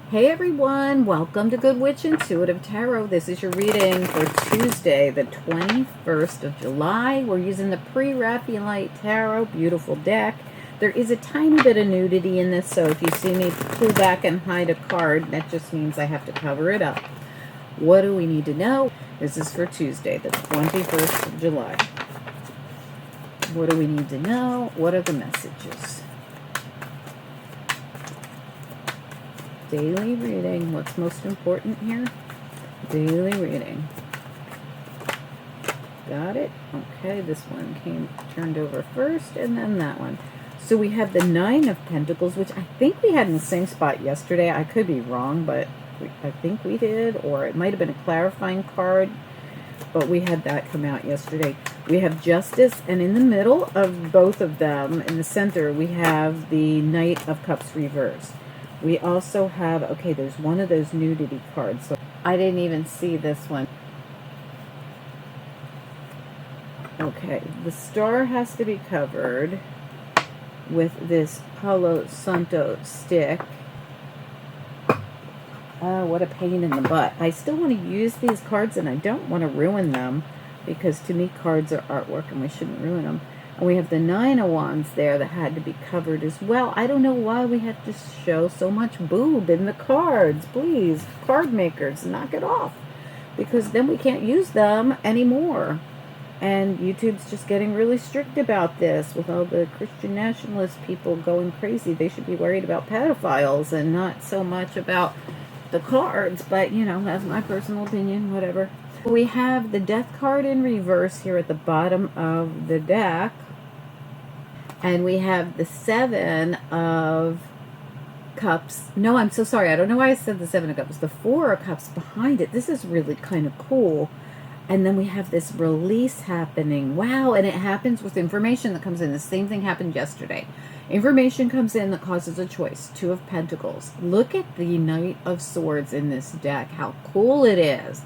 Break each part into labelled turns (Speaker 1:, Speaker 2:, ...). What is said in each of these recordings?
Speaker 1: Hey everyone, welcome to Good Witch Intuitive Tarot. This is your reading for Tuesday, the 21st of July. We're using the Pre-Raphaelite Tarot, beautiful deck. There is a tiny bit of nudity in this, so if you see me pull back and hide a card, that just means I have to cover it up. What do we need to know? This is for Tuesday, the 21st of July. What do we need to know? What are the messages? Daily reading. What's most important here? Daily reading. Got it? Okay, this one turned over first, and then that one. So we have the Nine of Pentacles, which I think we had in the same spot yesterday. I could be wrong, but I think we did, or it might have been a clarifying card, but we had that come out yesterday. We have Justice, and in the middle of both of them, in the center, we have the Knight of Cups reversed. We also have, okay, there's one of those nudity cards. So I didn't even see this one. Okay, the star has to be covered with this Palo Santo stick. What a pain in the butt. I still want to use these cards, and I don't want to ruin them, because to me cards are artwork and we shouldn't ruin them. And we have the Nine of Wands there that had to be covered as well. I don't know why we have to show so much boob in the cards. Please, card makers, knock it off. Because then we can't use them anymore. And YouTube's just getting really strict about this with all the Christian nationalist people going crazy. They should be worried about pedophiles and not so much about the cards. But, you know, that's my personal opinion, whatever. We have the Death card in reverse here at the bottom of the deck. And we have the Seven of Cups. No, I'm so sorry. I don't know why I said the Seven of Cups. The Four of Cups behind it. This is really kind of cool. And then we have this release happening. Wow, and it happens with information that comes in. The same thing happened yesterday. Information comes in that causes a choice. Two of Pentacles. Look at the Knight of Swords in this deck. How cool it is.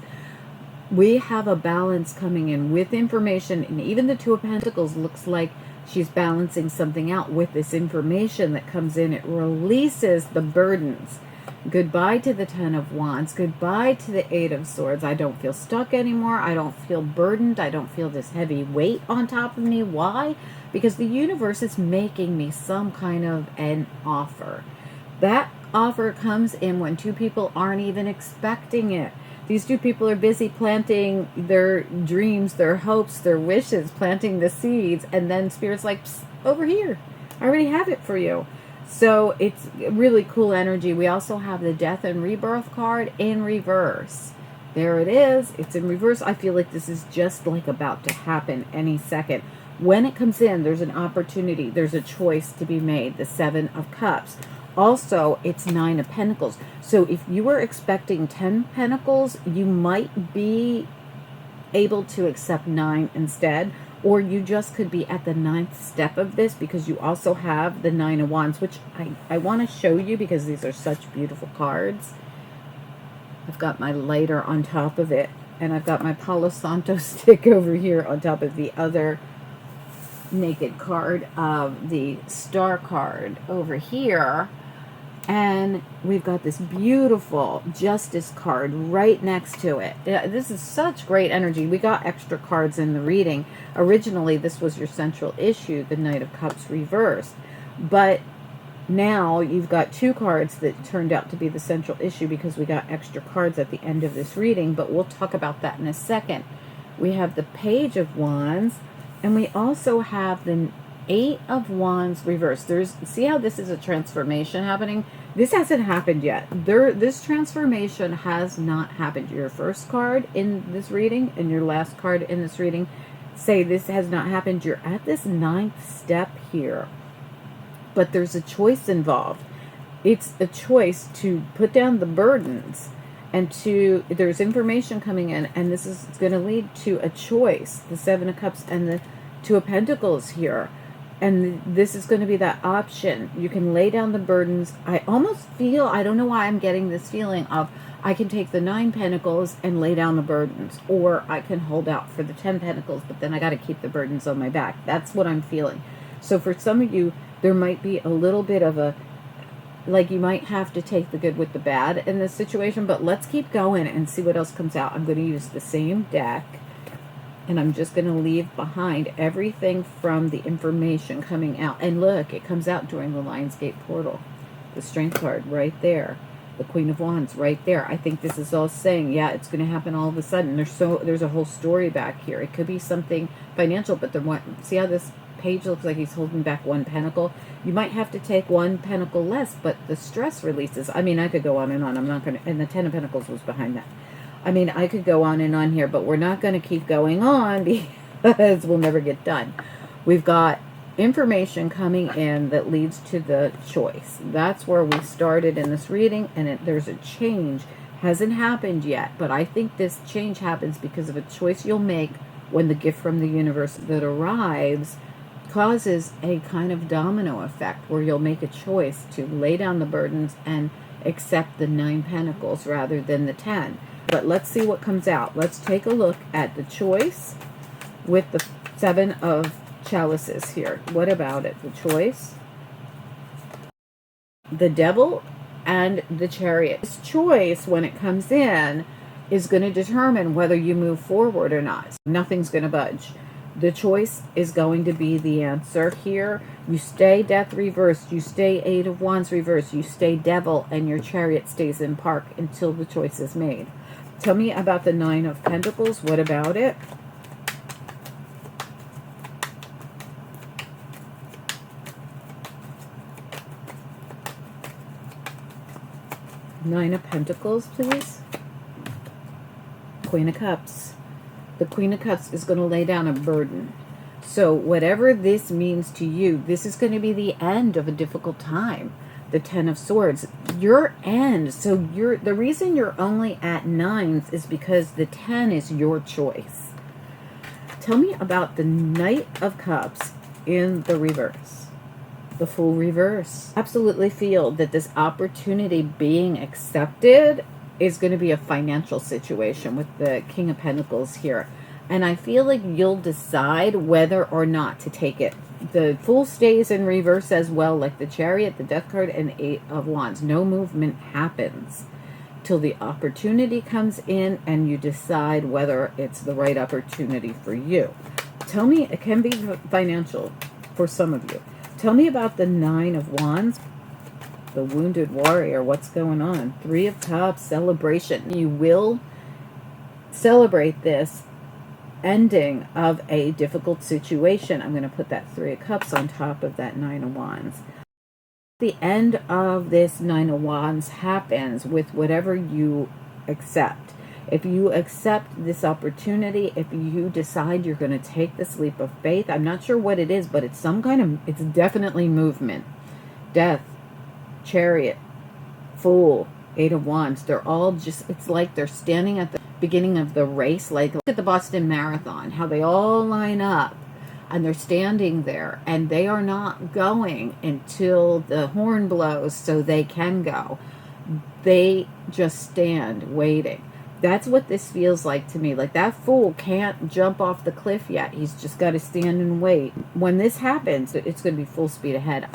Speaker 1: We have a balance coming in with information. And even the Two of Pentacles looks like she's balancing something out with this information that comes in. It releases the burdens. Goodbye to the Ten of Wands. Goodbye to the Eight of Swords. I don't feel stuck anymore. I don't feel burdened. I don't feel this heavy weight on top of me. Why? Because the universe is making me some kind of an offer. That offer comes in when two people aren't even expecting it. These two people are busy planting their dreams, their hopes, their wishes, planting the seeds, and then Spirit's like, psst, over here. I already have it for you. So it's really cool energy. We also have the Death and Rebirth card in reverse. There it is. It's in reverse. I feel like this is just like about to happen any second. When it comes in, there's an opportunity. There's a choice to be made. The Seven of Cups. Also, it's Nine of Pentacles. So if you were expecting 10 Pentacles, you might be able to accept 9 instead. Or you just could be at the 9th step of this, because you also have the Nine of Wands, which I want to show you because these are such beautiful cards. I've got my lighter on top of it, and I've got my Palo Santo stick over here on top of the other naked card of the Star card over here. And we've got this beautiful Justice card right next to it. This is such great energy. We got extra cards in the reading. Originally, this was your central issue, the Knight of Cups reversed. But now you've got two cards that turned out to be the central issue because we got extra cards at the end of this reading. But we'll talk about that in a second. We have the Page of Wands. And we also have the Eight of Wands reversed. See how this is a transformation happening? This hasn't happened yet. This transformation has not happened. Your first card in this reading and your last card in this reading say this has not happened. You're at this 9th step here. But there's a choice involved. It's a choice to put down the burdens, and there's information coming in, and this is going to lead to a choice. The Seven of Cups and the Two of Pentacles here. And this is going to be that option. You can lay down the burdens. I almost feel, I don't know why I'm getting this feeling of, I can take the 9 Pentacles and lay down the burdens. Or I can hold out for the 10 Pentacles, but then I got to keep the burdens on my back. That's what I'm feeling. So for some of you, there might be a little bit of a like you might have to take the good with the bad in this situation, but let's keep going and see what else comes out. I'm going to use the same deck, and I'm just going to leave behind everything from the information coming out. And look, it comes out during the Lionsgate portal. The Strength card right there. The Queen of Wands right there. I think this is all saying, yeah, it's going to happen all of a sudden. There's a whole story back here. It could be something financial, but see how this page looks like he's holding back one pentacle? You might have to take one pentacle less, but the stress releases. I mean, I could go on and on. I'm not going to, and the Ten of Pentacles was behind that. I mean, I could go on and on here, but we're not going to keep going on because we'll never get done. We've got information coming in that leads to the choice. That's where we started in this reading, and there's a change. Hasn't happened yet, but I think this change happens because of a choice you'll make when the gift from the universe that arrives causes a kind of domino effect where you'll make a choice to lay down the burdens and accept the 9 pentacles rather than the 10. But let's see what comes out. Let's take a look at the choice with the 7 of chalices here. What about it? The choice, the devil, and the chariot. This choice, when it comes in, is going to determine whether you move forward or not. Nothing's going to budge. The choice is going to be the answer here. You stay death reversed. You stay 8 of Wands reversed. You stay devil, and your chariot stays in park until the choice is made. Tell me about the 9 of Pentacles. What about it? Nine of Pentacles, please. Queen of Cups. The Queen of Cups is going to lay down a burden. So whatever this means to you, this is going to be the end of a difficult time. The 10 of Swords, your end. So the reason you're only at 9s is because the 10 is your choice. Tell me about the Knight of Cups in the reverse. The Fool reverse. Absolutely feel that this opportunity being accepted is going to be a financial situation with the King of Pentacles here. And I feel like you'll decide whether or not to take it. The Fool stays in reverse as well, like the Chariot, the Death card, and 8 of Wands. No movement happens till the opportunity comes in and you decide whether it's the right opportunity for you. Tell me, it can be financial for some of you. Tell me about the 9 of Wands, the Wounded Warrior. What's going on? 3 of Cups, celebration. You will celebrate this ending of a difficult situation. I'm going to put that 3 of Cups on top of that 9 of Wands. The end of this 9 of Wands happens with whatever you accept. If you accept this opportunity, if you decide you're going to take this leap of faith, I'm not sure what it is, but it's some kind of, it's definitely movement. Death, Chariot, Fool, 8 of Wands. They're all just, it's like they're standing at the beginning of the race. Like, look at the Boston Marathon, how they all line up and they're standing there and they are not going until the horn blows so they can go. They just stand waiting. That's what this feels like to me. Like, that Fool can't jump off the cliff yet. He's just got to stand and wait. When this happens, it's going to be full speed ahead.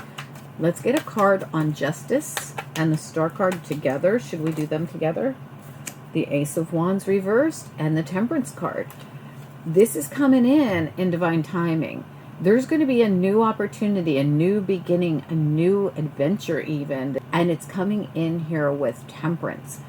Speaker 1: Let's get a card on Justice and the Star card together. Should we do them together? The Ace of Wands reversed and the Temperance card. This is coming in divine timing. There's going to be a new opportunity, a new beginning, a new adventure even. And it's coming in here with Temperance.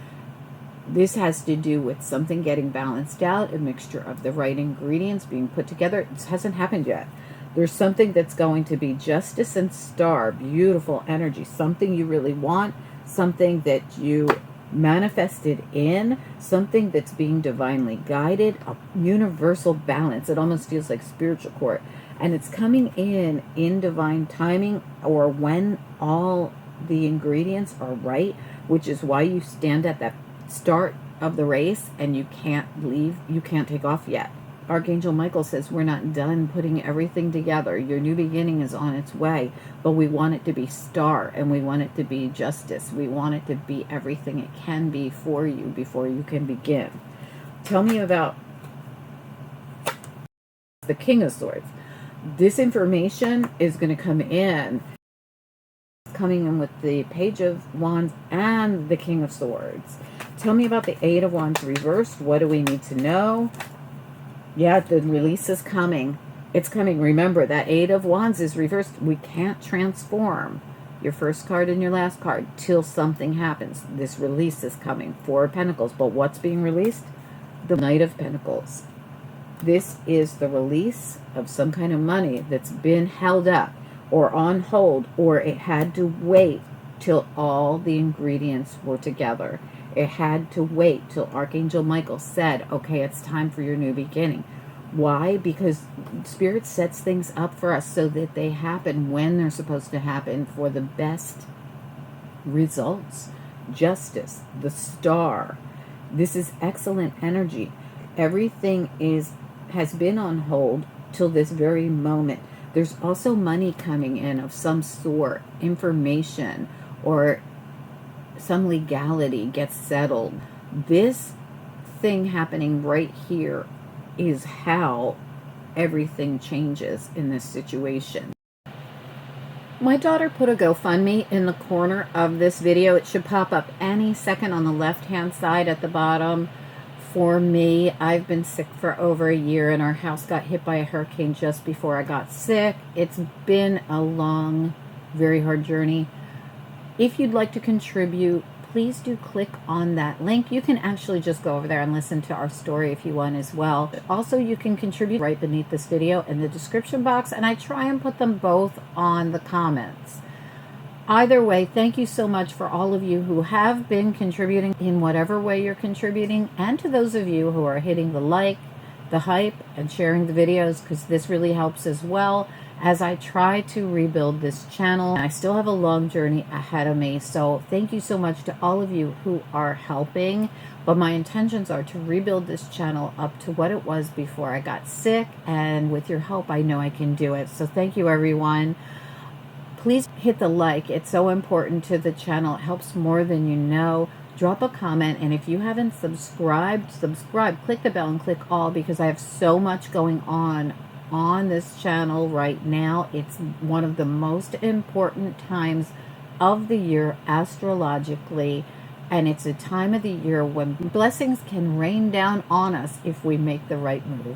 Speaker 1: This has to do with something getting balanced out, a mixture of the right ingredients being put together. It hasn't happened yet. There's something that's going to be Justice and Star, beautiful energy, something you really want, something that you manifested in, something that's being divinely guided, a universal balance. It almost feels like spiritual court. And it's coming in divine timing, or when all the ingredients are right, which is why you stand at that start of the race and you can't leave, you can't take off yet. Archangel Michael says, we're not done putting everything together. Your new beginning is on its way, but we want it to be Star, and we want it to be Justice. We want it to be everything it can be for you before you can begin. Tell me about the King of Swords. This information is going to come in coming in with the Page of Wands and the King of Swords. Tell me about the Eight of Wands reversed. What do we need to know? Yeah, the release is coming. It's coming. Remember, that Eight of Wands is reversed. We can't transform your first card and your last card till something happens. This release is coming. Four of Pentacles. But what's being released? The Knight of Pentacles. This is the release of some kind of money that's been held up or on hold, or it had to wait till all the ingredients were together. It had to wait till Archangel Michael said, okay, it's time for your new beginning. Why? Because Spirit sets things up for us so that they happen when they're supposed to happen for the best results. Justice, the Star. This is excellent energy. Everything has been on hold till this very moment. There's also money coming in of some sort, information, or some legality gets settled. This thing happening right here is how everything changes in this situation. My daughter put a GoFundMe in the corner of this video. It should pop up any second on the left-hand side at the bottom. For me, I've been sick for over a year, and our house got hit by a hurricane just before I got sick. It's been a long, very hard journey. If you'd like to contribute, please do click on that link. You can actually just go over there and listen to our story if you want as well. Also, you can contribute right beneath this video in the description box, and I try and put them both on the comments. Either way, thank you so much for all of you who have been contributing in whatever way you're contributing, and to those of you who are hitting the like, the hype, and sharing the videos, because this really helps as well as I try to rebuild this channel. I still have a long journey ahead of me, so thank you so much to all of you who are helping. But my intentions are to rebuild this channel up to what it was before I got sick, and with your help, I know I can do it. So thank you, everyone. Please hit the like. It's so important to the channel. It helps more than you know. Drop a comment, and if you haven't subscribed, subscribe. Click the bell and click all, because I have so much going on this channel right now. It's one of the most important times of the year astrologically, and it's a time of the year when blessings can rain down on us if we make the right move.